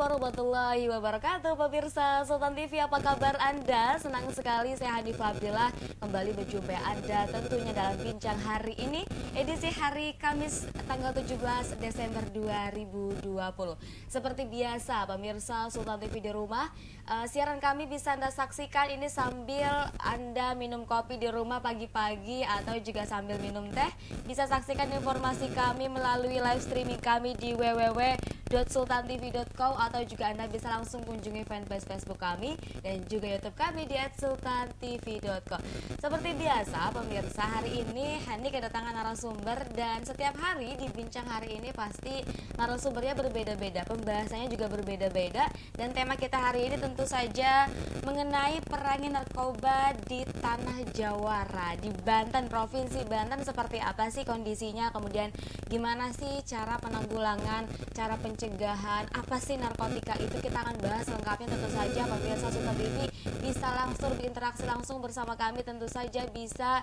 warahmatullahi wabarakatuh. Pemirsa Sultan TV, apa kabar Anda? Senang sekali saya Hanif Abdillah kembali berjumpa Anda tentunya dalam bincang hari ini, edisi hari Kamis tanggal 17 Desember 2020. Seperti biasa pemirsa Sultan TV di rumah, siaran kami bisa Anda saksikan ini sambil Anda minum kopi di rumah pagi-pagi atau juga sambil minum teh. Bisa saksikan informasi kami melalui live streaming kami di www.sultantv.co atau juga Anda bisa langsung kunjungi fanpage Facebook kami dan juga YouTube kami di @sultantv.co. Seperti biasa pemirsa, hari ini Hani kedatangan narasumber dan setiap hari di bincang hari ini pasti narasumbernya berbeda-beda, pembahasannya juga berbeda-beda, dan tema kita hari ini tentu saja mengenai perangi narkoba di tanah Jawara, di Banten, Provinsi Banten. Seperti apa sih kondisinya, kemudian gimana sih cara penanggulangan, cara pencegahan, apa sih narkotika itu, kita akan bahas lengkapnya. Tentu saja pemirsa Sultan TV bisa langsung berinteraksi langsung bersama kami, tentu saja bisa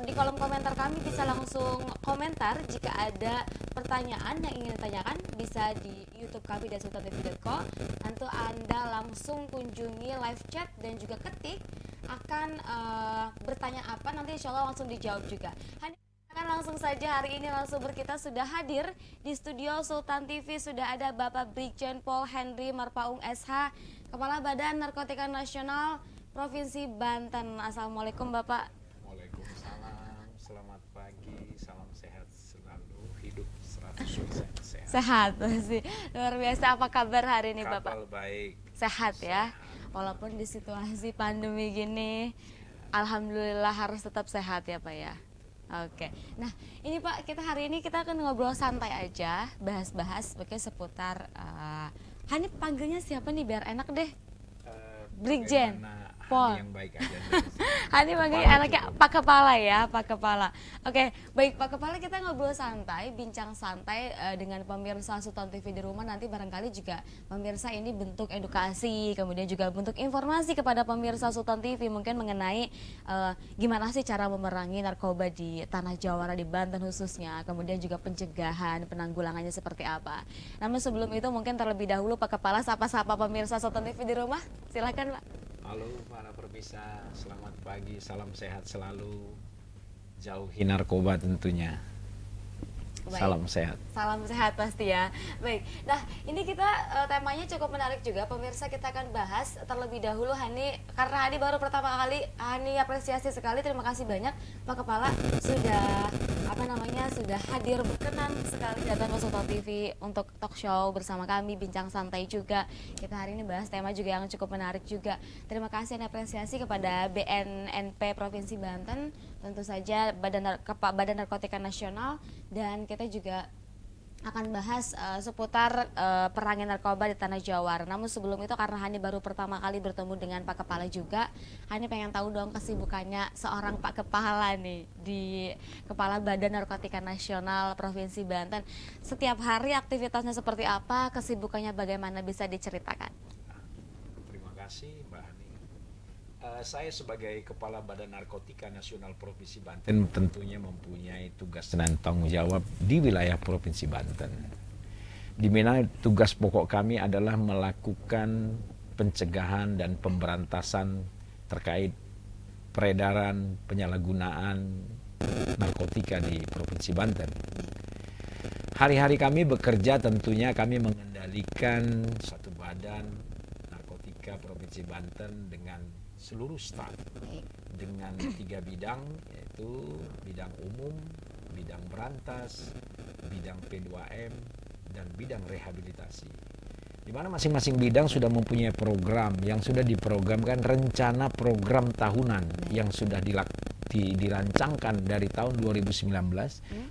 di kolom komentar kami bisa langsung komentar jika ada pertanyaan yang ingin ditanyakan, bisa di YouTube kami dan sultantv.co. Tentu Anda langsung kunjungi live chat dan juga ketik akan bertanya apa, nanti insya Allah langsung dijawab juga. Langsung saja hari ini narasumber kita sudah hadir di studio Sultan TV. Sudah ada Bapak Brigjen Pol Henry Marpaung SH, Kepala Badan Narkotika Nasional Provinsi Banten. Assalamualaikum Bapak. Waalaikumsalam, selamat pagi, salam sehat selalu, hidup 100% sehat. Sehat sih, luar biasa. Apa kabar hari ini Bapak? Kabar baik. Sehat ya, walaupun di situasi pandemi gini, alhamdulillah harus tetap sehat ya Pak ya. Oke, nah ini Pak, kita hari ini kita akan ngobrol santai aja, bahas-bahas seputar Hani panggilnya siapa nih biar enak deh? Brigjen Pol. Yang baik aja. Hani panggilnya anaknya Pak Kepala ya, Pak Kepala. Oke, baik Pak Kepala, kita ngobrol santai, bincang santai dengan pemirsa Sultan TV di rumah. Nanti barangkali juga pemirsa ini bentuk edukasi, kemudian juga bentuk informasi kepada pemirsa Sultan TV mungkin mengenai gimana sih cara memerangi narkoba di tanah Jawara, di Banten khususnya, kemudian juga pencegahan, penanggulangannya seperti apa. Namun sebelum itu mungkin terlebih dahulu Pak Kepala sapa-sapa pemirsa Sultan TV di rumah. Silakan Pak. Halo para pemirsa, selamat pagi, salam sehat selalu, jauhi narkoba tentunya. Baik. Salam sehat. Salam sehat pasti ya. Baik, nah ini kita temanya cukup menarik juga pemirsa. Kita akan bahas terlebih dahulu Hani, karena Hani baru pertama kali. Hani apresiasi sekali, terima kasih banyak Pak Kepala sudah sudah hadir, berkenan sekali datang ke Sultan TV untuk talk show bersama kami, bincang santai juga. Kita hari ini bahas tema juga yang cukup menarik juga. Terima kasih dan apresiasi kepada BNNP Provinsi Banten, tentu saja Badan Narkotika Nasional, dan kita juga akan bahas seputar perangi narkoba di tanah Jawara. Namun sebelum itu, karena Hani baru pertama kali bertemu dengan Pak Kepala juga, Hani pengen tahu dong kesibukannya seorang Pak Kepala nih di Kepala Badan Narkotika Nasional Provinsi Banten. Setiap hari aktivitasnya seperti apa, kesibukannya bagaimana, bisa diceritakan? Terima kasih Mbak Hani. Saya sebagai Kepala Badan Narkotika Nasional Provinsi Banten tentunya mempunyai tugas dan tanggung jawab di wilayah Provinsi Banten, di mana tugas pokok kami adalah melakukan pencegahan dan pemberantasan terkait peredaran, penyalahgunaan narkotika di Provinsi Banten. Hari-hari kami bekerja, tentunya kami mengendalikan satu badan narkotika Provinsi Banten dengan seluruh staf, dengan 3 bidang, yaitu bidang umum, bidang berantas, bidang P2M, dan bidang rehabilitasi. Di mana masing-masing bidang sudah mempunyai program yang sudah diprogramkan, rencana program tahunan yang sudah dirancangkan dari tahun 2019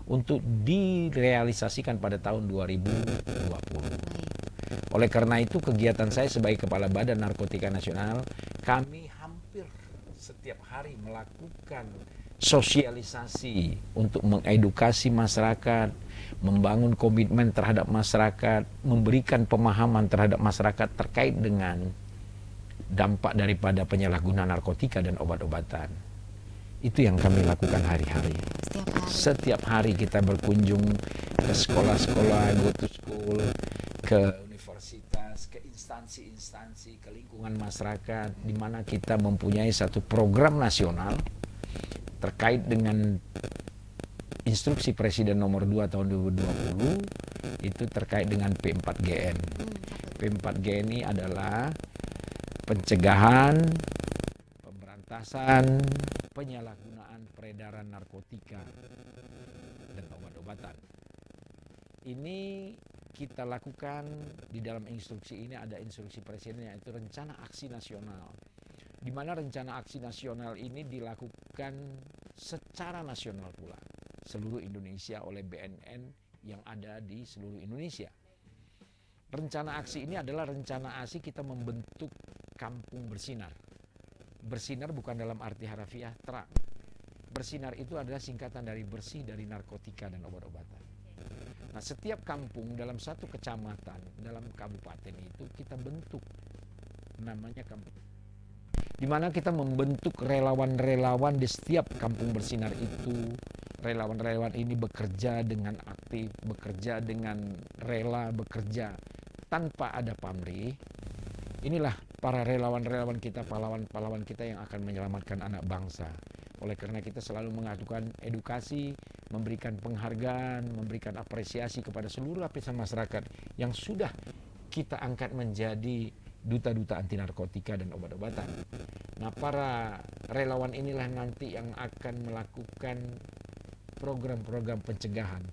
untuk direalisasikan pada tahun 2020. Oleh karena itu, kegiatan saya sebagai Kepala Badan Narkotika Nasional, kami hampir setiap hari melakukan sosialisasi untuk mengedukasi masyarakat, membangun komitmen terhadap masyarakat, memberikan pemahaman terhadap masyarakat terkait dengan dampak daripada penyalahgunaan narkotika dan obat-obatan. Itu yang kami lakukan hari-hari. Setiap hari kita berkunjung ke sekolah-sekolah, go to school, ke universitas, ke instansi-instansi, ke lingkungan masyarakat, di mana kita mempunyai satu program nasional terkait dengan instruksi Presiden nomor 2 tahun 2020 itu terkait dengan P4GN. P4GN ini adalah pencegahan, pemberantasan, penyalahgunaan peredaran narkotika dan obat-obatan. Ini kita lakukan di dalam instruksi ini, ada instruksi Presiden yaitu rencana aksi nasional. Di mana rencana aksi nasional ini dilakukan secara nasional pula, seluruh Indonesia oleh BNN yang ada di seluruh Indonesia. Rencana aksi ini adalah rencana aksi kita membentuk kampung bersinar. Bersinar bukan dalam arti harafiah terang. Bersinar itu adalah singkatan dari bersih dari narkotika dan obat-obatan. Nah, setiap kampung dalam satu kecamatan, dalam kabupaten itu kita bentuk, namanya kampung. Di mana kita membentuk relawan-relawan di setiap kampung bersinar itu. Relawan-relawan ini bekerja dengan aktif, bekerja dengan rela, bekerja tanpa ada pamrih. Inilah para relawan-relawan kita, pahlawan-pahlawan kita yang akan menyelamatkan anak bangsa. Oleh karena kita selalu mengadukan edukasi, memberikan penghargaan, memberikan apresiasi kepada seluruh lapisan masyarakat yang sudah kita angkat menjadi duta-duta anti narkotika dan obat-obatan. Nah, para relawan inilah nanti yang akan melakukan program-program pencegahan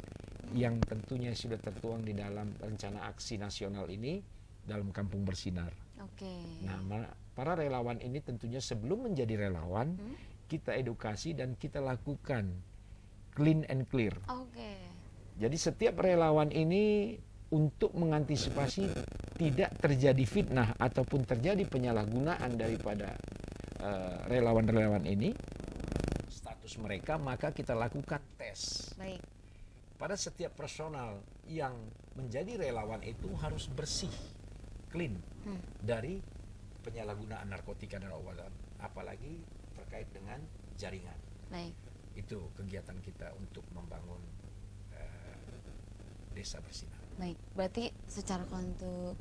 yang tentunya sudah tertuang di dalam rencana aksi nasional ini dalam Kampung Bersinar. Nah, para relawan ini tentunya sebelum menjadi relawan, kita edukasi dan kita lakukan clean and clear. Jadi setiap relawan ini untuk mengantisipasi tidak terjadi fitnah ataupun terjadi penyalahgunaan daripada relawan-relawan ini, status mereka, maka kita lakukan tes. Baik. Pada setiap personal yang menjadi relawan itu harus bersih, clean dari penyalahgunaan narkotika dan obat, apalagi terkait dengan jaringan. Baik. Itu kegiatan kita untuk membangun desa bersinar. Baik, berarti secara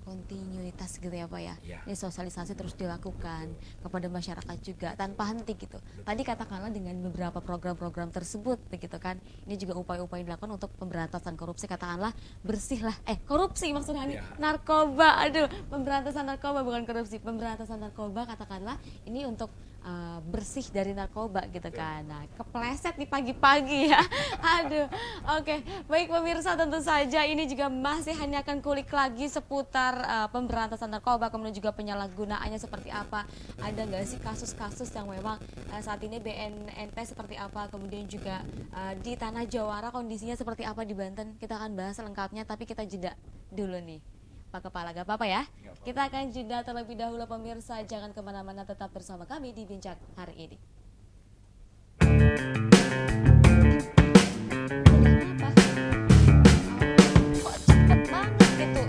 kontinuitas gitu ya Pak ya. Ini sosialisasi terus dilakukan kepada masyarakat juga tanpa henti gitu. Tadi katakanlah dengan beberapa program-program tersebut begitu kan. Ini juga upaya-upaya yang dilakukan untuk pemberantasan korupsi, katakanlah bersihlah korupsi maksudnya ini narkoba. Aduh, pemberantasan narkoba bukan korupsi, pemberantasan narkoba katakanlah ini untuk bersih dari narkoba gitu kan. Nah, kepleset nih pagi-pagi ya. Aduh. Oke, baik pemirsa, tentu saja ini juga masih hanya akan kulik lagi seputar pemberantasan narkoba, kemudian juga penyalahgunaannya seperti apa. Ada nggak sih kasus-kasus yang memang saat ini BNNT seperti apa, kemudian juga di Tanah Jawara kondisinya seperti apa di Banten. Kita akan bahas lengkapnya, tapi kita jeda dulu nih Pak Kepala, gak apa-apa ya? Kita akan jeda terlebih dahulu pemirsa, jangan kemana-mana, tetap bersama kami di Bincang hari ini. Kok cepet banget gitu?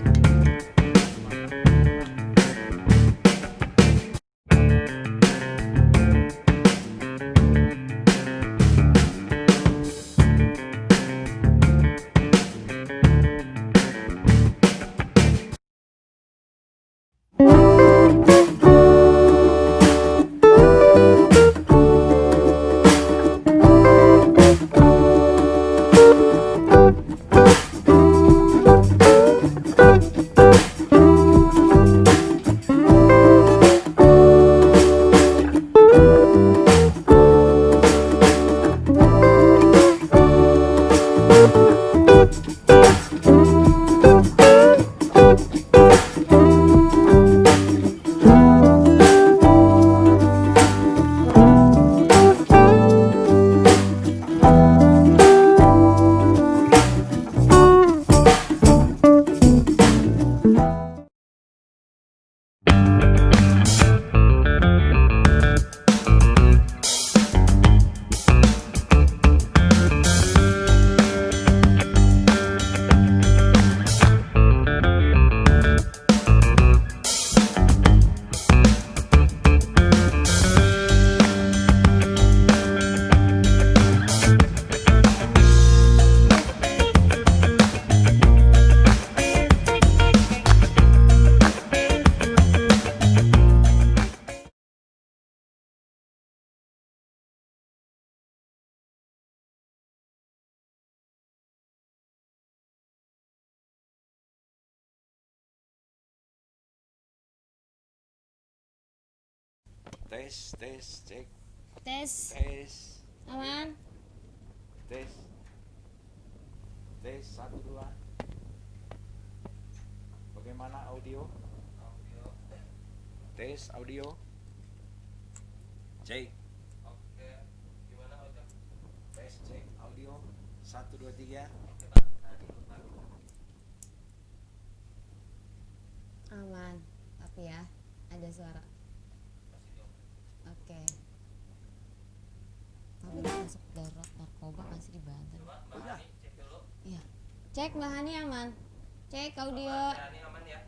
Tes, cek, Tes. tes, Aman. tes, tes, 1, 2. Bagaimana audio? Tes audio. Cek. Oke, gimana audio? Tes, cek audio. 1, 2, 3. Aman. Tapi ya ada suara. Oke. Tapi masuk darurat narkoba kan sih di Banten. Mbak Hani cek dulu. Iya. Cek Mbak Hani aman. Cek audio. Mbak Hani aman ya?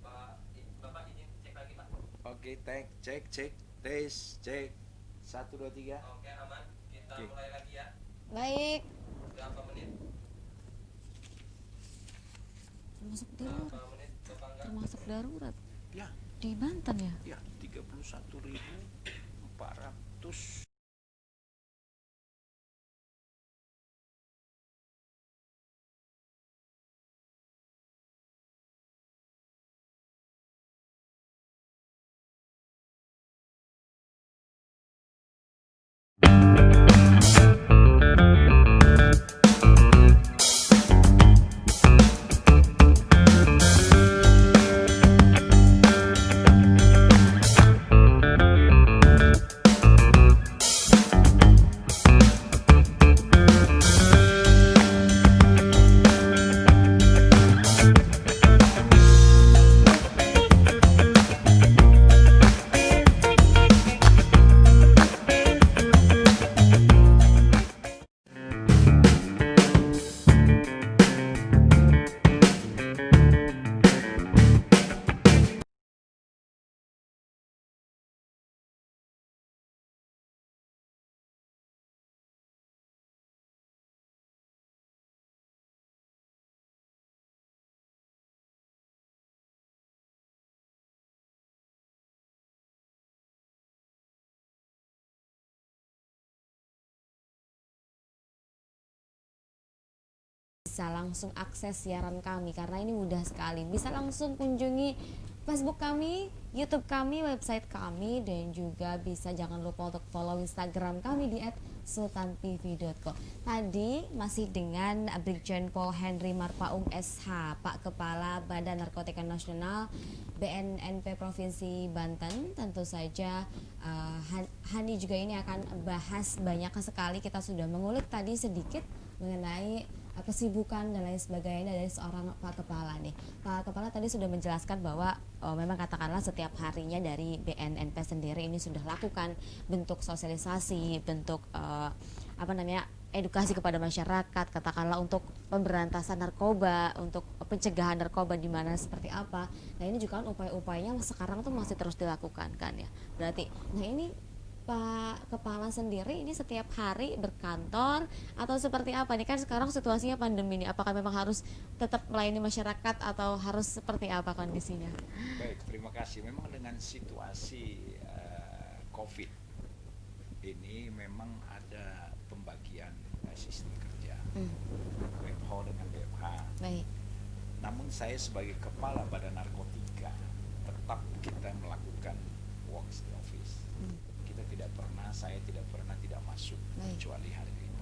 Bapak izin cek lagi Pak. Oke, cek, tes, cek. 1, 2, 3. Oke aman. Kita Oke. mulai lagi ya. Baik. Berapa menit? Termasuk darurat. Berapa menit? Bapak enggak? Termasuk darurat Ya, di Banten ya. ya 31.400. Bisa langsung akses siaran kami karena ini mudah sekali. Bisa langsung kunjungi Facebook kami, YouTube kami, website kami, dan juga bisa jangan lupa untuk follow Instagram kami di @sultantv.co. Tadi masih dengan Brigjen Pol Henry Marpaung SH, Pak Kepala Badan Narkotika Nasional BNNP Provinsi Banten. Tentu saja Hani juga ini akan bahas banyak sekali. Kita sudah mengulik tadi sedikit mengenai kesibukan dan lain sebagainya dari seorang Pak Kepala nih. Pak Kepala tadi sudah menjelaskan bahwa memang katakanlah setiap harinya dari BNNP sendiri ini sudah lakukan bentuk sosialisasi, bentuk edukasi kepada masyarakat, katakanlah untuk pemberantasan narkoba, untuk pencegahan narkoba di mana seperti apa. Nah ini juga kan upaya-upayanya sekarang tuh masih terus dilakukan kan ya. Berarti, nah ini Pak Kepala sendiri ini setiap hari berkantor atau seperti apa nih, kan sekarang situasinya pandemi nih, apakah memang harus tetap melayani masyarakat atau harus seperti apa kondisinya? Baik, terima kasih. Memang dengan situasi COVID ini memang ada pembagian sistem kerja WFH dengan BFH. Baik. Namun saya sebagai kepala Badan Narkotika tetap kita melakukan works di office. Saya tidak pernah tidak masuk. Baik. Kecuali hari itu.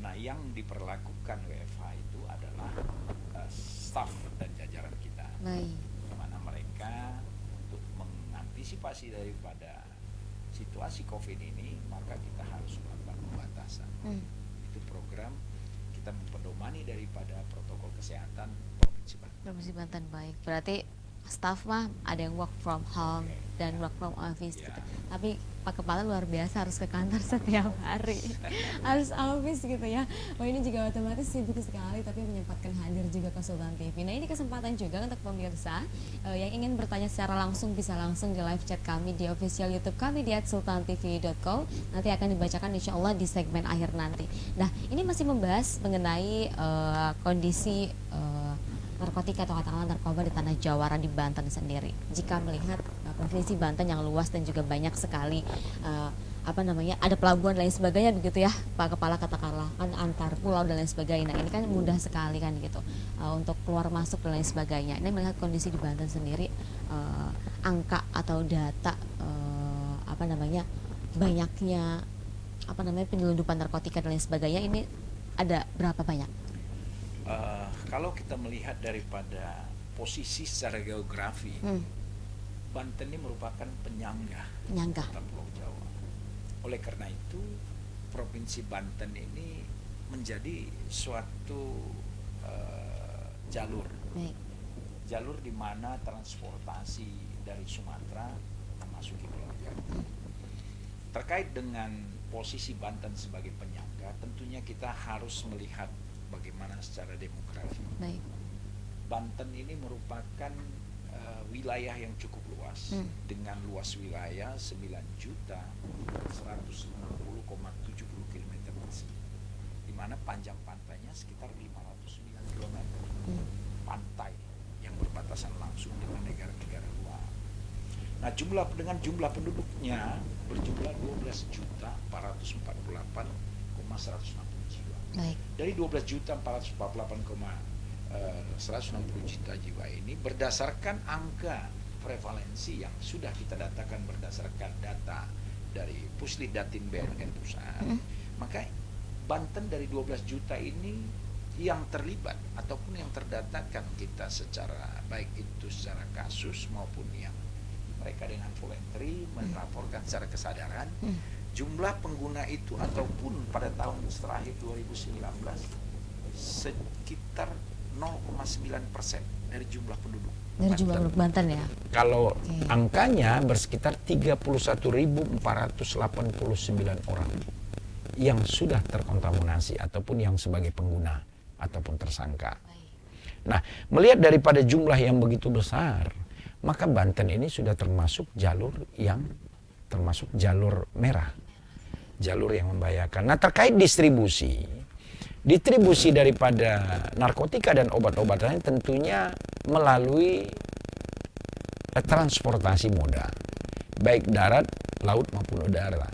Nah, yang diperlakukan WFH itu adalah staf dan jajaran kita. Baik. Di mana mereka untuk mengantisipasi daripada situasi COVID ini, maka kita harus melakukan pembatasan. Itu program kita mempedomani daripada protokol kesehatan Provinsi Banten. Provinsi Banten, baik. Berarti staff mah ada yang work from home dan work from office gitu. Tapi Pak Kepala luar biasa harus ke kantor setiap hari. Harus office gitu ya. Wah ini juga otomatis sibuk sekali tapi menyempatkan hadir juga ke Sultan TV. Nah ini kesempatan juga untuk pemirsa yang ingin bertanya secara langsung bisa langsung di live chat kami di official YouTube kami di @sultantv.co. Nanti akan dibacakan insya Allah di segmen akhir nanti. Nah ini masih membahas mengenai kondisi narkotika atau katakanlah narkoba di tanah Jawara di Banten sendiri. Jika melihat provinsi Banten yang luas dan juga banyak sekali apa namanya, ada pelabuhan dan lain sebagainya begitu ya Pak Kepala, katakanlah kan antar pulau dan lain sebagainya. Nah ini kan mudah sekali kan gitu untuk keluar masuk dan lain sebagainya. Ini melihat kondisi di Banten sendiri, angka atau data apa namanya, banyaknya apa namanya penyelundupan narkotika dan lain sebagainya, ini ada berapa banyak? Kalau kita melihat daripada posisi secara geografi, Banten ini merupakan penyangga kota Pulau Jawa. Oleh karena itu, Provinsi Banten ini menjadi suatu jalur. Baik. Jalur di mana transportasi dari Sumatera memasuki Pulau Jawa. Terkait dengan posisi Banten sebagai penyangga, tentunya kita harus melihat bagaimana secara demografi. Baik. Banten ini merupakan wilayah yang cukup luas, dengan luas wilayah 9.160,70 km persegi, di mana panjang pantainya sekitar 509 km. Pantai yang berbatasan langsung dengan negara-negara luar. Nah, dengan jumlah penduduknya berjumlah 12.448,160 jiwa. Baik. Dari 12.448,160 juta jiwa ini, berdasarkan angka prevalensi yang sudah kita datakan berdasarkan data dari Puslidatin BNN Pusat, maka Banten dari 12 juta ini yang terlibat ataupun yang terdatakan kita secara baik itu secara kasus maupun yang mereka dengan voluntary melaporkan secara kesadaran, jumlah pengguna itu ataupun pada tahun terakhir 2019 sekitar 0,9% dari jumlah penduduk. Dari jumlah penduduk Banten ya. Kalau angkanya bersekitar 31.489 orang yang sudah terkontaminasi ataupun yang sebagai pengguna ataupun tersangka. Nah, melihat daripada jumlah yang begitu besar, maka Banten ini sudah termasuk jalur merah, jalur yang membahayakan. Nah, terkait distribusi daripada narkotika dan obat-obatan tentunya melalui transportasi moda, baik darat, laut maupun udara.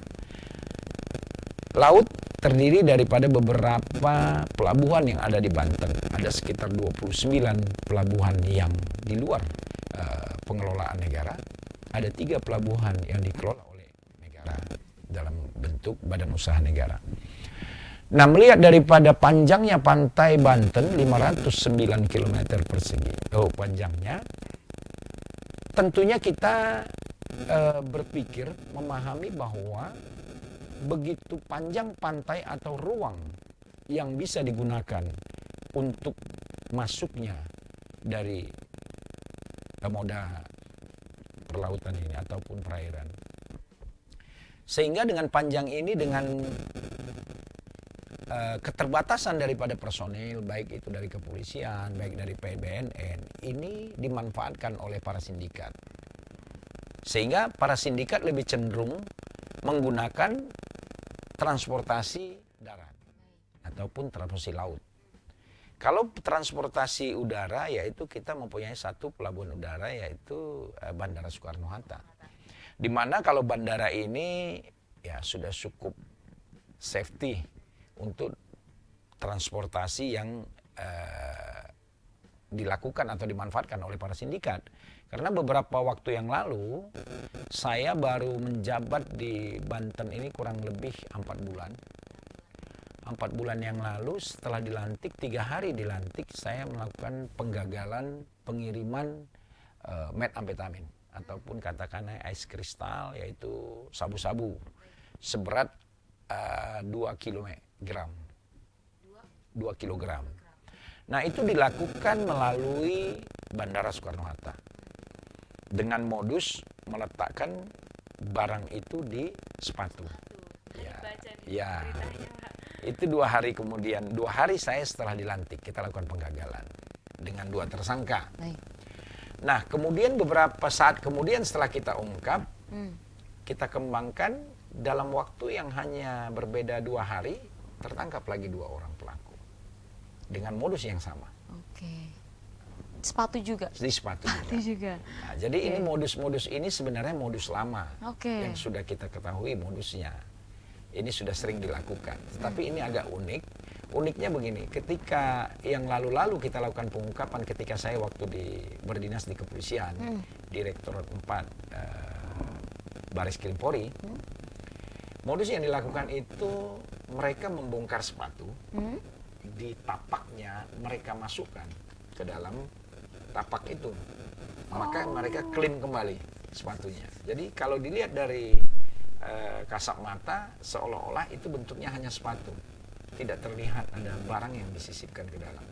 Laut terdiri daripada beberapa pelabuhan yang ada di Banten. Ada sekitar 29 pelabuhan yang di luar pengelolaan negara. Ada 3 pelabuhan yang dikelola oleh negara dalam bentuk badan usaha negara. Nah, melihat daripada panjangnya pantai Banten 509 km persegi, panjangnya, tentunya kita berpikir memahami bahwa begitu panjang pantai atau ruang yang bisa digunakan untuk masuknya dari moda perlautan ini ataupun perairan. Sehingga dengan panjang ini, dengan keterbatasan daripada personil, baik itu dari kepolisian, baik dari PBNN, ini dimanfaatkan oleh para sindikat. Sehingga para sindikat lebih cenderung menggunakan transportasi darat ataupun transportasi laut. Kalau transportasi udara, yaitu kita mempunyai satu pelabuhan udara, yaitu Bandara Soekarno-Hatta. Di mana kalau bandara ini ya sudah cukup safety untuk transportasi yang dilakukan atau dimanfaatkan oleh para sindikat. Karena beberapa waktu yang lalu saya baru menjabat di Banten ini kurang lebih 4 bulan. 4 bulan yang lalu setelah dilantik, 3 hari dilantik, saya melakukan penggagalan pengiriman metamfetamin ataupun katakanlah ais kristal, yaitu sabu-sabu seberat 2 kilogram. Nah, itu dilakukan melalui Bandara Soekarno-Hatta dengan modus meletakkan barang itu di sepatu. Ya, itu 2 hari kemudian, 2 hari saya setelah dilantik, kita lakukan penggagalan dengan 2 tersangka. Baik. Nah, kemudian beberapa saat kemudian setelah kita ungkap, kita kembangkan dalam waktu yang hanya berbeda 2 hari, tertangkap lagi 2 orang pelaku dengan modus yang sama. Oke. Sepatu juga? Di sepatu juga. Nah, jadi ini modus-modus ini sebenarnya modus lama yang sudah kita ketahui modusnya. Ini sudah sering dilakukan. Tetapi ini agak unik. Uniknya begini, ketika yang lalu-lalu kita lakukan pengungkapan ketika saya waktu berdinas di kepolisian, Direktorat 4 Baris Krim Polri, modus yang dilakukan itu mereka membongkar sepatu, di tapaknya mereka masukkan ke dalam tapak itu. Maka mereka klaim kembali sepatunya. Jadi kalau dilihat dari kasat mata, seolah-olah itu bentuknya hanya sepatu. Tidak terlihat ada barang yang disisipkan ke dalam.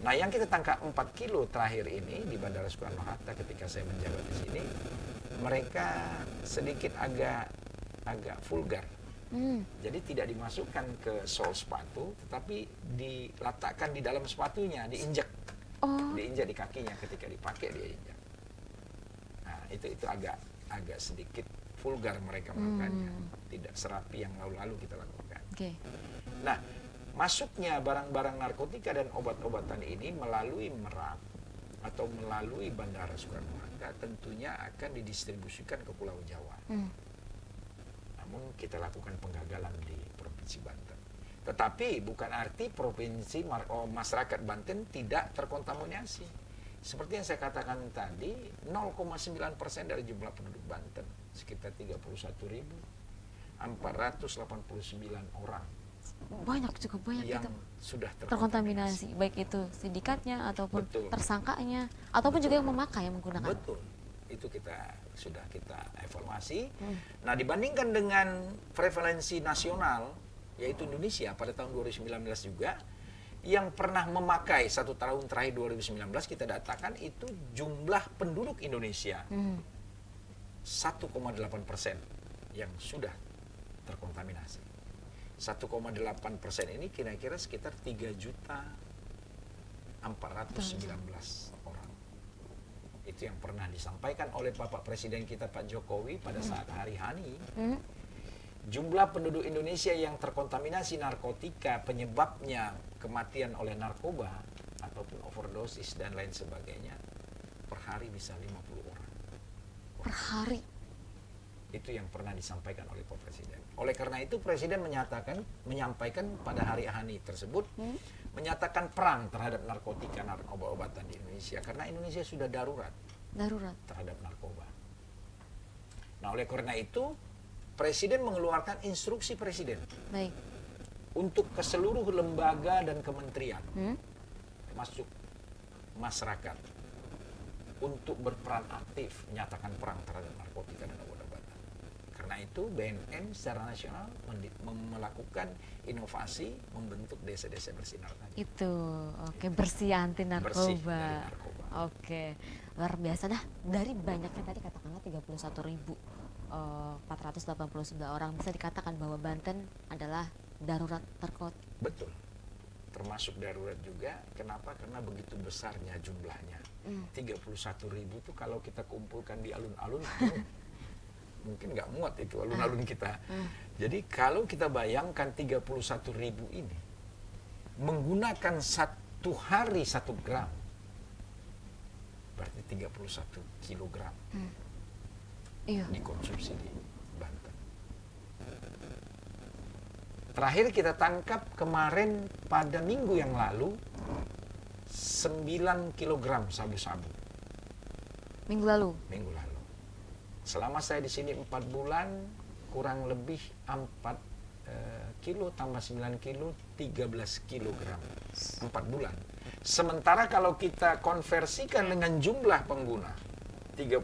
Nah, yang kita tangkap 4 kilo terakhir ini di Bandara Soekarno-Hatta ketika saya menjabat di sini, mereka sedikit agak vulgar. Jadi tidak dimasukkan ke sol sepatu, tetapi diletakkan di dalam sepatunya, diinjak. Diinjak di kakinya ketika dipakai dia injak. Nah, itu agak sedikit vulgar mereka melakukannya. Tidak serapi yang lalu-lalu kita lakukan. Nah, masuknya barang-barang narkotika dan obat-obatan ini melalui Merak atau melalui Bandara Soekarno-Hatta tentunya akan didistribusikan ke Pulau Jawa. Namun kita lakukan penggagalan di Provinsi Banten. Tetapi bukan arti masyarakat Banten tidak terkontaminasi. Seperti yang saya katakan tadi, 0,9% dari jumlah penduduk Banten, sekitar 31.489 orang. Cukup banyak yang itu sudah terkontaminasi, baik itu sindikatnya ataupun Betul. tersangkanya ataupun juga yang memakai, yang menggunakan. Betul. Itu sudah kita evaluasi. Nah, dibandingkan dengan prevalensi nasional yaitu Indonesia pada tahun 2019 juga, yang pernah memakai 1 tahun terakhir 2019 kita datakan itu jumlah penduduk Indonesia 1,8% yang sudah terkontaminasi. 1,8% ini kira-kira sekitar 3.419 orang. Itu yang pernah disampaikan oleh Bapak Presiden kita Pak Jokowi pada saat hari Hani. Jumlah penduduk Indonesia yang terkontaminasi narkotika penyebabnya kematian oleh narkoba ataupun overdosis dan lain sebagainya per hari bisa 50 orang. Per hari. Itu yang pernah disampaikan oleh Pak Presiden. Oleh karena itu Presiden menyampaikan pada hari Hani tersebut menyatakan perang terhadap narkotika, narkoba-obatan di Indonesia karena Indonesia sudah darurat terhadap narkoba. Nah, oleh karena itu Presiden mengeluarkan instruksi Presiden untuk ke seluruh lembaga dan kementerian termasuk masyarakat untuk berperan aktif menyatakan perang terhadap narkotika dan obat-obatan. Karena itu BNN secara nasional melakukan inovasi membentuk desa-desa bersih narkoba. Bersih anti narkoba. Bersih dari narkoba. Luar biasa dah. Dari banyaknya tadi katakanlah 31.489 orang, bisa dikatakan bahwa Banten adalah darurat narkotika. Betul. Termasuk darurat juga. Kenapa? Karena begitu besarnya jumlahnya. 31.000 itu kalau kita kumpulkan di alun-alun mungkin nggak muat itu alun-alun kita. Jadi kalau kita bayangkan 31.000 ini menggunakan satu hari 1 gram, berarti 31 kilogram dikonsumsi di Banten. Terakhir kita tangkap kemarin pada minggu yang lalu 9 kilogram sabu-sabu. Minggu lalu. Selama saya di sini 4 bulan, kurang lebih 4 kilo tambah 9 kilo, 13 kilogram. 4 bulan. Sementara kalau kita konversikan dengan jumlah pengguna, 31.000,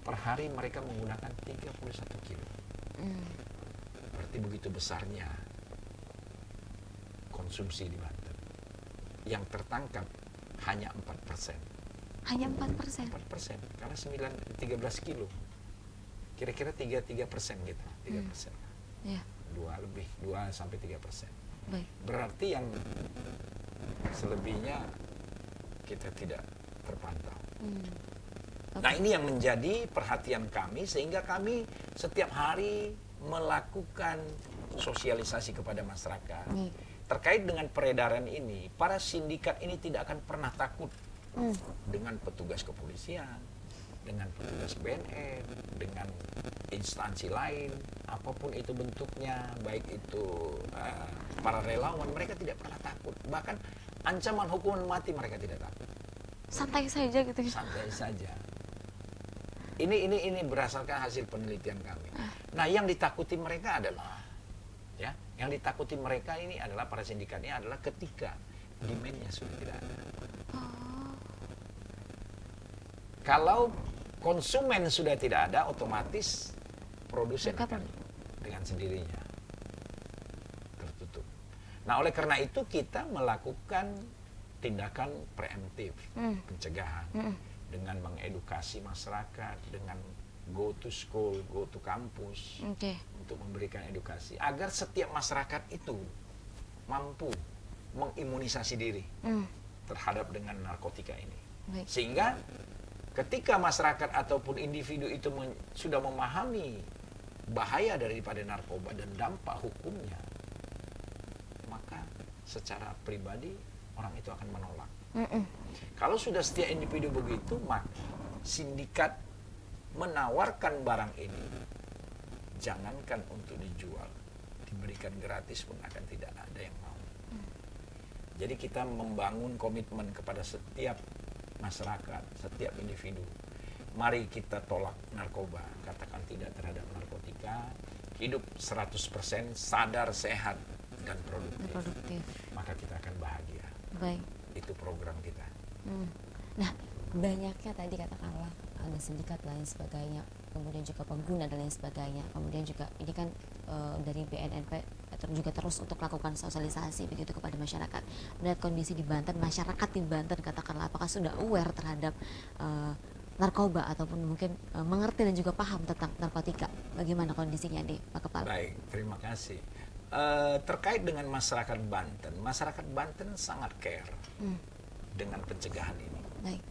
per hari mereka menggunakan 31 kilo. Berarti begitu besarnya konsumsi di Banten. Yang tertangkap hanya 4%. Hanya 4%? 4%, karena 13 kilo. Kira-kira 3% gitu, 3%. 2-3%. Berarti yang selebihnya kita tidak terpantau. Nah, ini yang menjadi perhatian kami, sehingga kami setiap hari melakukan sosialisasi kepada masyarakat. Terkait dengan peredaran ini, para sindikat ini tidak akan pernah takut dengan petugas kepolisian, dengan petugas BNN, dengan instansi lain, apapun itu bentuknya, baik itu para relawan, mereka tidak pernah takut. Bahkan ancaman hukuman mati mereka tidak takut. Santai saja gitu ya. Santai saja. Ini berdasarkan hasil penelitian kami. Nah, yang ditakuti mereka adalah, ya, yang ditakuti mereka ini adalah para sindikatnya adalah ketika demand-nya sudah tidak ada. Kalau konsumen sudah tidak ada, otomatis produsen Mereka akan dengan sendirinya tertutup. Nah, oleh karena itu kita melakukan tindakan preemptif, pencegahan, dengan mengedukasi masyarakat, dengan go to school, go to kampus, Oke. untuk memberikan edukasi agar setiap masyarakat itu mampu mengimunisasi diri terhadap dengan narkotika ini. Baik. Sehingga ketika masyarakat ataupun individu itu sudah memahami bahaya daripada narkoba dan dampak hukumnya, maka secara pribadi orang itu akan menolak. Kalau sudah setiap individu begitu, maka sindikat menawarkan barang ini, jangankan untuk dijual, diberikan gratis pun akan tidak ada yang mau. Jadi kita membangun komitmen kepada setiap masyarakat, setiap individu. Mari kita tolak narkoba, katakan tidak terhadap narkotika, hidup 100% sadar, sehat, dan produktif. Maka kita akan bahagia. Baik. Itu program kita. Nah, banyaknya tadi katakanlah ada sindikat lain sebagainya, kemudian juga pengguna dan lain sebagainya. Kemudian juga ini kan dari BNNP juga terus untuk melakukan sosialisasi begitu kepada masyarakat. Melihat kondisi di Banten, masyarakat di Banten katakanlah apakah sudah aware terhadap narkoba ataupun mungkin mengerti dan juga paham tentang narkotika. Bagaimana kondisinya di Pak Kepala? Baik, terima kasih. Terkait dengan masyarakat Banten sangat care dengan pencegahan ini. Baik.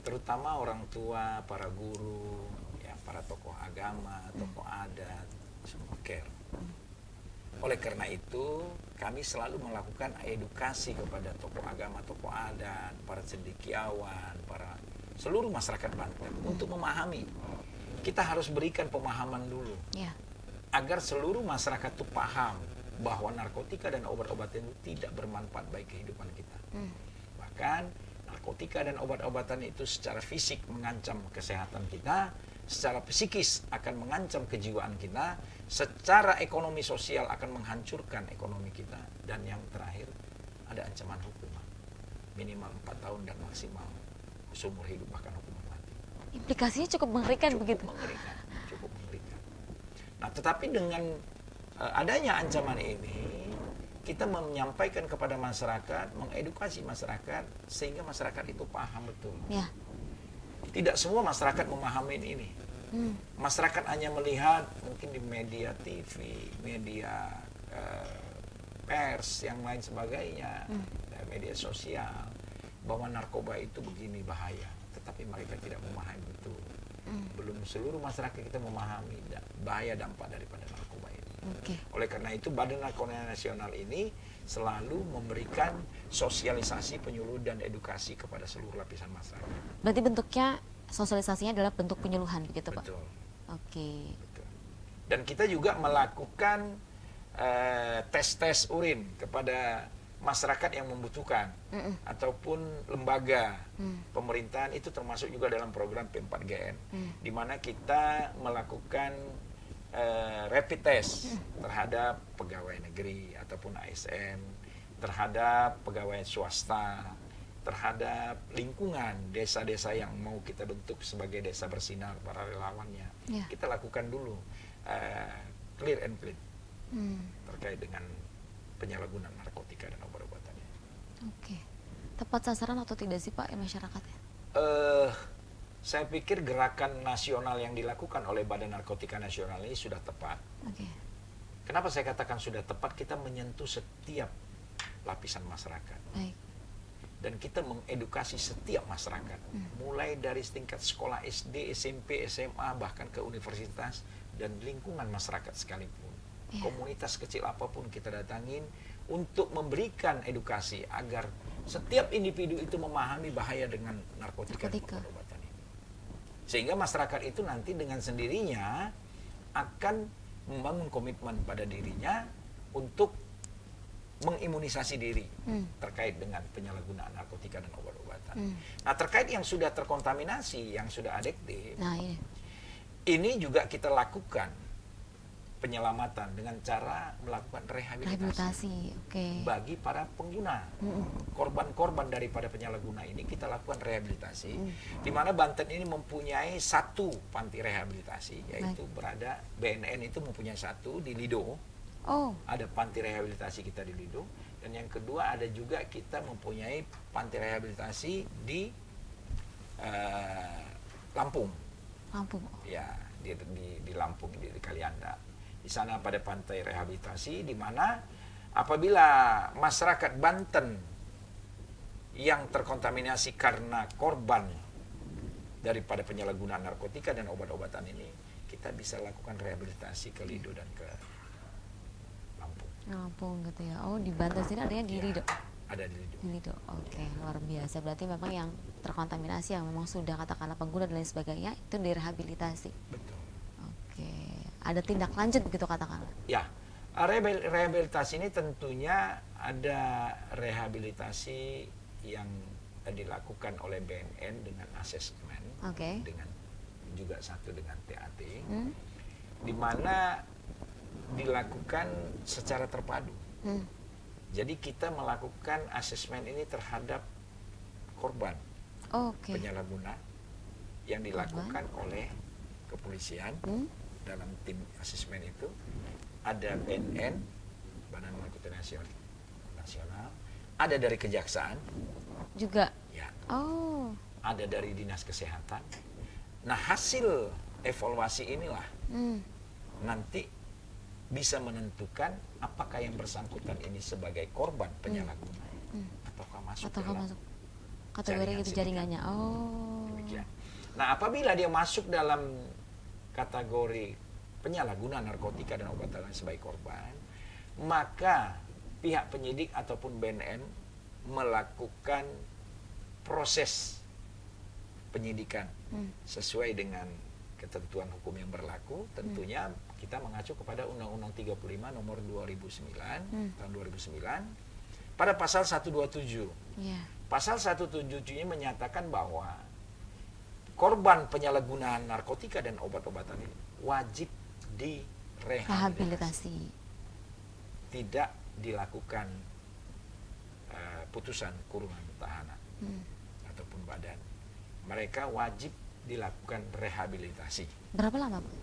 Terutama orang tua, para guru, ya, para tokoh agama, tokoh adat, semua care. Oleh karena itu, kami selalu melakukan edukasi kepada tokoh agama, tokoh adat, para cendekiawan, para seluruh masyarakat Banten untuk memahami. Kita harus berikan pemahaman dulu. Ya. Agar seluruh masyarakat itu paham bahwa narkotika dan obat-obatan itu tidak bermanfaat bagi kehidupan kita. Bahkan narkotika dan obat-obatan itu secara fisik mengancam kesehatan kita, secara psikis akan mengancam kejiwaan kita, secara ekonomi sosial akan menghancurkan ekonomi kita, dan yang terakhir ada ancaman hukuman minimal 4 tahun dan maksimal seumur hidup, bahkan hukuman mati. Implikasinya cukup mengerikan begitu. Cukup mengerikan. Nah, tetapi dengan adanya ancaman ini, kita menyampaikan kepada masyarakat, mengedukasi masyarakat sehingga masyarakat itu paham betul. Ya. Tidak semua masyarakat memahami ini. Masyarakat hanya melihat mungkin di media TV, media pers, yang lain sebagainya, media sosial, bahwa narkoba itu begini bahaya. Tetapi mereka tidak memahami betul. Belum seluruh masyarakat kita memahami bahaya dampak daripada narkoba ini. Oleh karena itu Badan Narkotika Nasional ini selalu memberikan sosialisasi, penyuluh dan edukasi kepada seluruh lapisan masyarakat. Berarti bentuknya sosialisasinya adalah bentuk penyuluhan begitu, Pak? Betul. Oke. Betul. Dan kita juga melakukan tes urin kepada masyarakat yang membutuhkan ataupun lembaga pemerintahan, itu termasuk juga dalam program P4GN, di mana kita melakukan rapid test terhadap pegawai negeri ataupun ASN, terhadap pegawai swasta, terhadap lingkungan desa-desa yang mau kita bentuk sebagai desa bersinar, para relawannya. Kita lakukan dulu clear and clean terkait dengan penyalahgunaan narkotika dan obat-obatannya. Oke. Tepat sasaran atau tidak sih Pak masyarakatnya? Saya pikir gerakan nasional yang dilakukan oleh Badan Narkotika Nasional ini sudah tepat. Kenapa saya katakan sudah tepat? Kita menyentuh setiap lapisan masyarakat. Baik. Dan kita mengedukasi setiap masyarakat, mulai dari tingkat sekolah SD, SMP, SMA, bahkan ke universitas dan lingkungan masyarakat sekalipun. Komunitas kecil apapun kita datangin untuk memberikan edukasi agar setiap individu itu memahami bahaya dengan narkotika dan obat-obatan ini. Sehingga masyarakat itu nanti dengan sendirinya akan membangun komitmen pada dirinya untuk mengimunisasi diri terkait dengan penyalahgunaan narkotika dan obat-obatan. Nah, terkait yang sudah terkontaminasi, yang sudah adiktif, Nah, ini. ini juga kita lakukan penyelamatan dengan cara melakukan rehabilitasi Rehabilitasi. Oke. bagi para pengguna. Korban-korban daripada penyalahguna ini kita lakukan rehabilitasi, di mana Banten ini mempunyai satu panti rehabilitasi, yaitu berada BNN itu mempunyai satu di Lido. Oh, Ada panti rehabilitasi kita di Lido, dan yang kedua ada juga kita mempunyai panti rehabilitasi di Lampung. Lampung. Ya, di Lampung, di Kalianda. Di sana pada pantai rehabilitasi, di mana apabila masyarakat Banten yang terkontaminasi karena korban daripada penyalahgunaan narkotika dan obat-obatan ini, kita bisa lakukan rehabilitasi ke Lido dan ke Lampung. Lampung gitu ya. Oh, di Banten sini adanya di Ya, Lido. ada di Lido. Di Lido. Oke, luar biasa. Berarti memang yang terkontaminasi yang memang sudah katakanlah pengguna dan lain sebagainya itu direhabilitasi. Betul. Oke. Ada tindak lanjut begitu katakanlah. Ya, rehabilitasi ini tentunya ada rehabilitasi yang dilakukan oleh BNN dengan asesmen, Oke. dengan juga satu dengan TAT, di mana dilakukan secara terpadu. Jadi kita melakukan asesmen ini terhadap korban Oke. penyalahguna yang dilakukan oleh kepolisian. Dalam tim asesmen itu ada BNN, Badan Narkotika Nasional, ada dari kejaksaan, Juga. ya, Oh. ada dari dinas kesehatan. Nah, hasil evaluasi inilah nanti bisa menentukan apakah yang bersangkutan ini sebagai korban penyalahguna ataukah masuk Ataukah dalam masuk kategori jaringan itu sindikat. jaringannya. Oh. Demikian. Nah, apabila dia masuk dalam kategori penyalahgunaan narkotika dan obat-obatan sebagai korban, maka pihak penyidik ataupun BNN melakukan proses penyidikan sesuai dengan ketentuan hukum yang berlaku. Tentunya kita mengacu kepada Undang-Undang 35 nomor 2009 tahun 2009 pada pasal 127. Iya. Pasal 177 ini menyatakan bahwa korban penyalahgunaan narkotika dan obat-obatan ini wajib direhabilitasi. Rehabilitasi. Tidak dilakukan putusan kurungan tahanan ataupun badan. Mereka wajib dilakukan rehabilitasi. Berapa lama, Pak?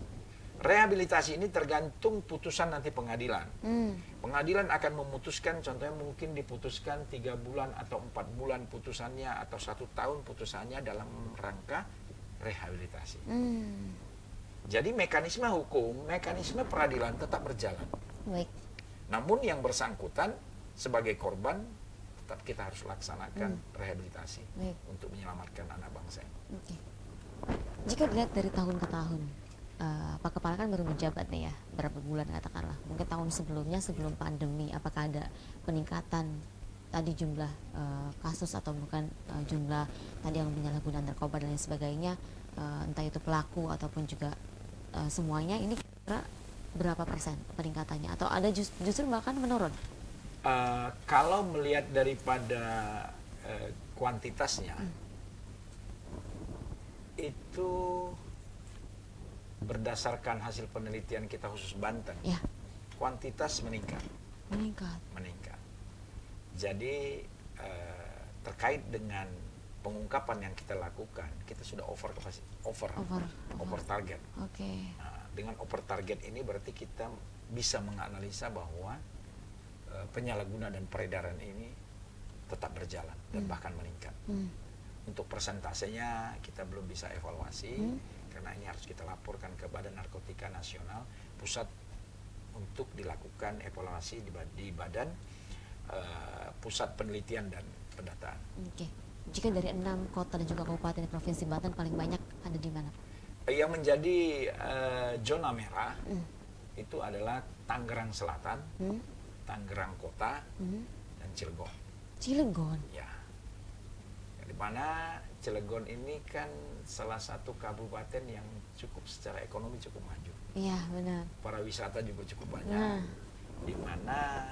Rehabilitasi ini tergantung putusan nanti pengadilan. Hmm. Pengadilan akan memutuskan, contohnya mungkin diputuskan 3 bulan atau 4 bulan putusannya atau 1 tahun putusannya dalam rangka rehabilitasi. Jadi mekanisme hukum, mekanisme peradilan tetap berjalan. Baik. Namun yang bersangkutan sebagai korban tetap kita harus laksanakan rehabilitasi Baik. untuk menyelamatkan anak bangsa. Oke. Jika dilihat dari tahun ke tahun, Pak Kepala kan baru menjabat nih ya, berapa bulan katakanlah. Mungkin tahun sebelumnya, sebelum pandemi, apakah ada peningkatan tadi jumlah kasus atau bukan jumlah tadi yang penyalahgunaan narkoba dan lain sebagainya, entah itu pelaku ataupun juga semuanya, ini kira berapa persen peningkatannya? Atau ada justru bahkan menurun? Kalau melihat daripada kuantitasnya, itu berdasarkan hasil penelitian kita khusus Banten, Ya, kuantitas meningkat. meningkat. Jadi terkait dengan pengungkapan yang kita lakukan, kita sudah over target. Oke. Nah, dengan over target ini berarti kita bisa menganalisa bahwa penyalahguna dan peredaran ini tetap berjalan dan bahkan meningkat. Untuk persentasenya kita belum bisa evaluasi karena ini harus kita laporkan ke Badan Narkotika Nasional Pusat untuk dilakukan evaluasi di Badan Pusat Penelitian dan Pendataan. Oke. Jika dari 6 kota dan juga kabupaten di Provinsi Banten paling banyak ada di mana, Pak? Yang menjadi zona merah itu adalah Tangerang Selatan, Tangerang Kota, dan Cilegon. Cilegon. Ya. Jadi Mana Cilegon ini kan salah satu kabupaten yang cukup secara ekonomi cukup maju. Iya, benar. Para wisata juga cukup banyak. Nah. Di mana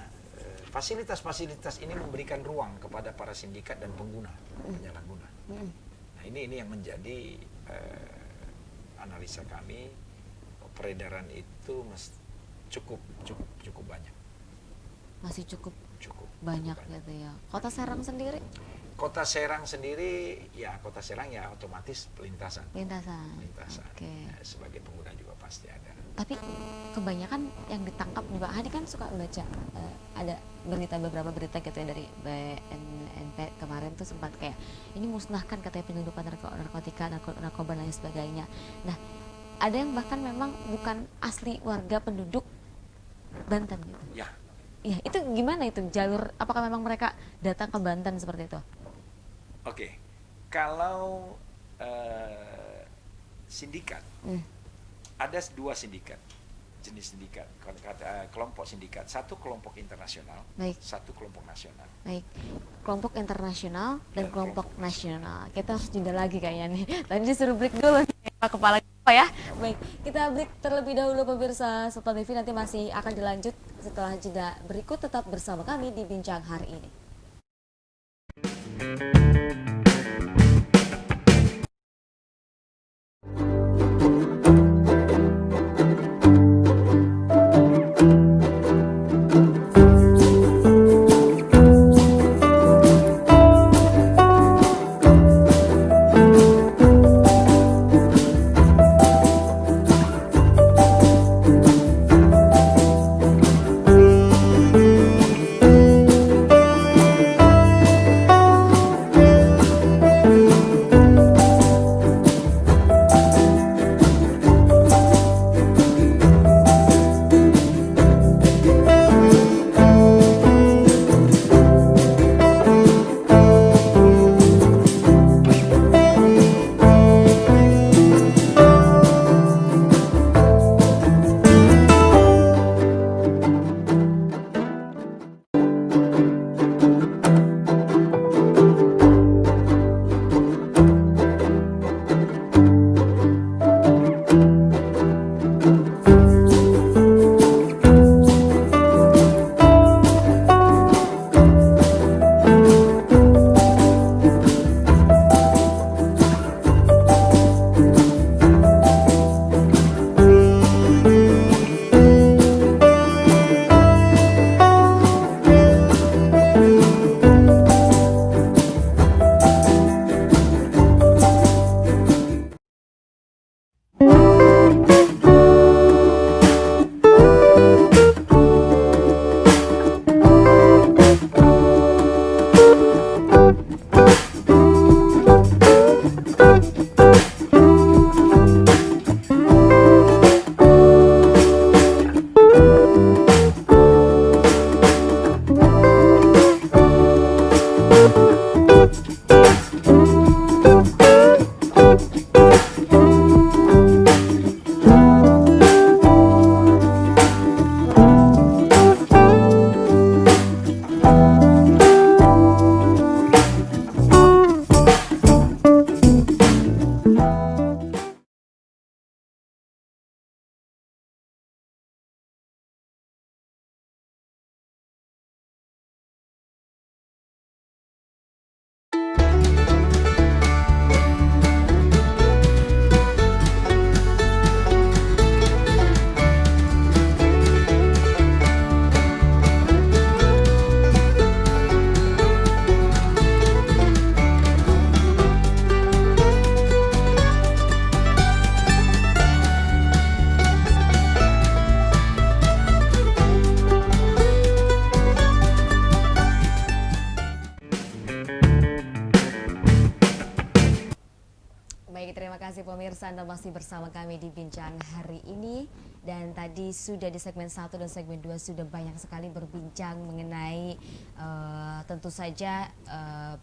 fasilitas-fasilitas ini memberikan ruang kepada para sindikat dan pengguna, penyalahguna. Nah, ini yang menjadi analisa kami, peredaran itu cukup banyak. Masih cukup Cukup banyak gitu ya. Kota Serang sendiri? Kota Serang sendiri, ya Kota Serang ya otomatis lintasan. Lintasan. Oke. Sebagai pengguna juga pasti ada. Tapi kebanyakan yang ditangkap nih Pak Hadi kan suka baca ada beberapa berita gitu ya dari BNNP kemarin tuh sempat kayak ini musnahkan katanya penyelundupan narkotika, narkoba dan lain sebagainya. Nah, ada yang bahkan memang bukan asli warga penduduk Banten gitu. Ya. Ya, itu gimana itu jalur, apakah memang mereka datang ke Banten seperti itu? Oke. Kalau sindikat, ada dua sindikat, jenis sindikat, kelompok sindikat. Satu kelompok internasional, Baik. satu kelompok nasional. Baik, kelompok internasional dan kelompok nasional. Kita harus jeda lagi kayaknya nih. Tadi disuruh break dulu nih Pak Kepala apa ya? Baik, kita break terlebih dahulu pemirsa Sultan TV, nanti masih akan dilanjut setelah jeda berikut. Tetap bersama kami di Bincang Hari Ini. Baik, terima kasih pemirsa, Anda masih bersama kami di Bincang hari ini. Dan tadi sudah di segmen 1 dan segmen 2 sudah banyak sekali berbincang mengenai tentu saja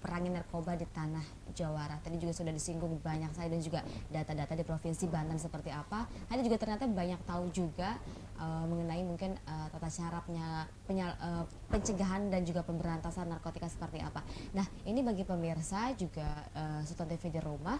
perangi narkoba di tanah Jawara. Tadi juga sudah disinggung banyak sekali dan juga data-data di Provinsi Banten seperti apa. Ada juga ternyata banyak tahu juga mengenai mungkin tata caranya pencegahan dan juga pemberantasan narkotika seperti apa. Nah, ini bagi pemirsa juga Sultan TV di rumah